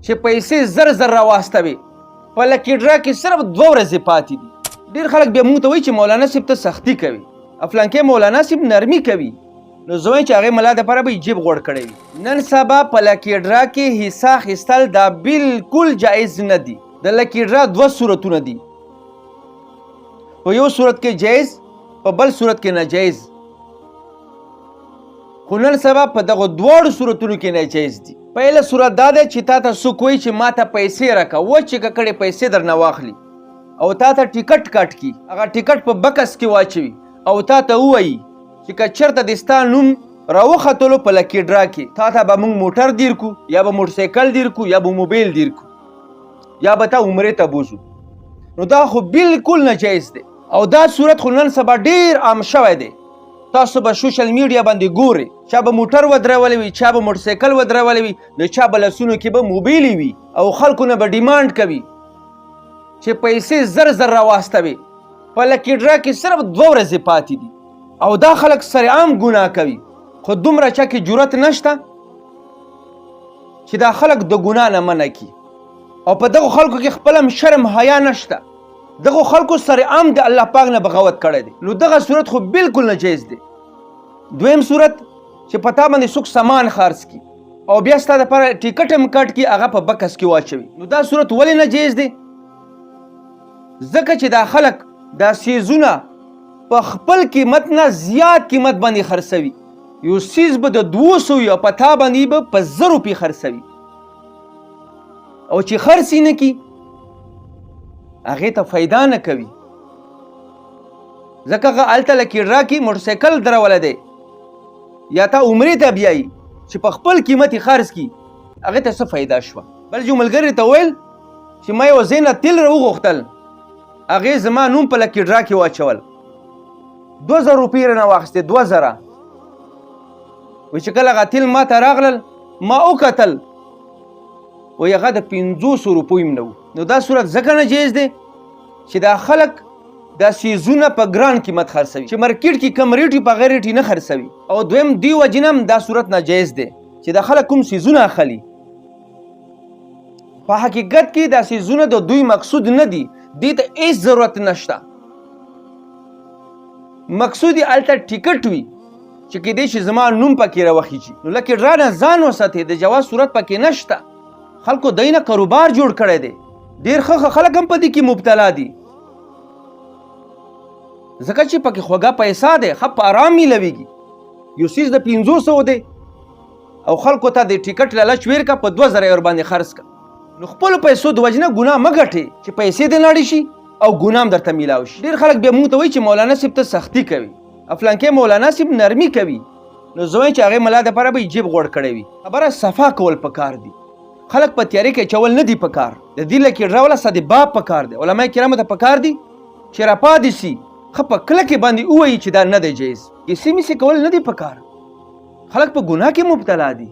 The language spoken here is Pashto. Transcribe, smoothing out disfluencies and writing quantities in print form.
چې پیسې زر زر راواستوي په لکی ډرا کې صرف 2 ورځې پاتې دي. ډېر خلک بیا موږ ته وایي چې مولانا صاحب ته سختي کوي او فلانکې مولانا صاحب نرمي کوي. نو زه وایم چې هغې ملا دپاره به یې جیب غوړ کړی وي. نن سبا په لکی ډرا کې حصه اخیستل دا بالکل جایز نه دي. د لکی ډرا 2 صورتونه دي، په یو صورت کې جایز، په بل صورت کې ناجایز. خو نن سبا په دغه 2 صورتونو کې ناجایز دي. پهله صورت دا دی چې تا ته څوک وایي چې ما ته پیسې راکړه، وچې ککړې پیسې درنه واخلي او تا ته ټیکټ کټ کي، هغه ټیکټ په بکس کې واچوي او تا ته ووایي چې که چېرته د ستا نوم راوختلو په لکی ډرا کې تا ته به موږ موټر دیر کو، یا به موټرسایکل دیر کو، یا به موبایل دیر کو، یا به تا عمرې ته بوزو. نو دا خو بالکل ناجایز دی او دا صورت خو نن سبا ډېر عام شوی دی. تاسو به سوشل میډیا باندې ګورئ، چا به موټر ودرولی وي، چا به موټرسایکل ودرولی وي، د چا به لاسونو کې به موبایلې وي او خلکو نه به ډیمانډ کوي چې پیسې زر زر راواستوي. په لکی ډرا کې صرف 2 ورځې پاتې دي او دا خلک سرعام ګناه کوي. خو دومره چا کې جرأت نشته چې دا خلک د ګناه نه منع کي او په دغو خلکو کې خپله هم شرم حیا نشته. دغه خلکو سرعام د الله پاک نه بغاوت کړی دی. نو دغه صورت خو بالکل ناجایز دی. دویم صورت چې په تا باندې څوک سامان خرڅ کي او بیا ستا دپاره ټیکټ هم کټ کي، هغه په بکس کې واچوي. نو دا صورت ولې ناجایز دی؟ ځکه چې دا خلک دا سیزونه په خپل قیمت نه زیات قیمت باندې خرڅوي. یو سیز به د 200 یا په تا باندې به په 1000 روپۍ خرڅوي او چې خرڅ یې نه کي هغې ته فایده نه کوي، ځکه هغه هلته لکی ډرا کې موټرسایکل درولی دی یا تا عمرې ته بیایي چې په خپل قیمت یې خرڅ کي، هغې ته څه فایده شوه. بل جو ملګري ته ویل چې ما یو ځای نه تیل راوغوښتل، هغې زما نوم په لکی ډرا کې واچول، 2000 روپۍ رانه واخیستې، 2000. وایي چې کله هغه تیل ما ته راغلل ما وکتل وایي هغه د 500 روپیو هم نه و. نو دا صورت ځکه ناجایز دی چې دا خلک دا سیزونه په ګران قیمت خرڅوي چې مارکیټ کې کم ریټ وي په هغه ریټ یې نه خرڅوي. او دویم دې وجې نه هم دا صورت ناجایز دی چې دا خلک کوم سیزونه اخلي په حقیقت کې دا سیزونه د دوی مقصود نه دي، دې ته هیڅ ضرورت نشته. مقصود یې هلته ټیکټ وي چې کیدای شي زما نوم پکې راوخیږي. نو لکې ډرا نه ځان وساتئ، د جواز صورت پکې نشته. خلکو دی نه کاروبار جوړ کړی دی، ډېر ښه خلک هم په دې کې مبتلا دي ځکه چې پکې خوږه پیسه دی، ښه په ارام میلویږي. یو سیز د 500 دی او خلکو ته د ټیکټ لالچ ویر کا په 2000 یې ورباندې خرڅ کا. نو خپلو پیسو د وجې نه ګناه مه ګټئ چې پیسې دې لاړې شي او ګناه هم درته میلاو شي. ډېر خلک بیا موږ ته وایي چې مولانا صاحب ته سختي کوي او فلانکې مولانا صاحب نرمي کوي. نو زه وایم چې هغې ملا دپاره به یې جیب غوړ کړی وي. خبره صفا کول پکار دي، خلک په تیارې کې اچول نه دي پکار. د دې لکې ډرا وله ستا د باب پکار دی، علما کرامو ته پکار دي چې راپاتې سي ښه په کلکې باندې ووایي چې دا نه دی جایز. کیسې میسې کول نه دي پکار، خلک په ګناه کې مبتلا دي.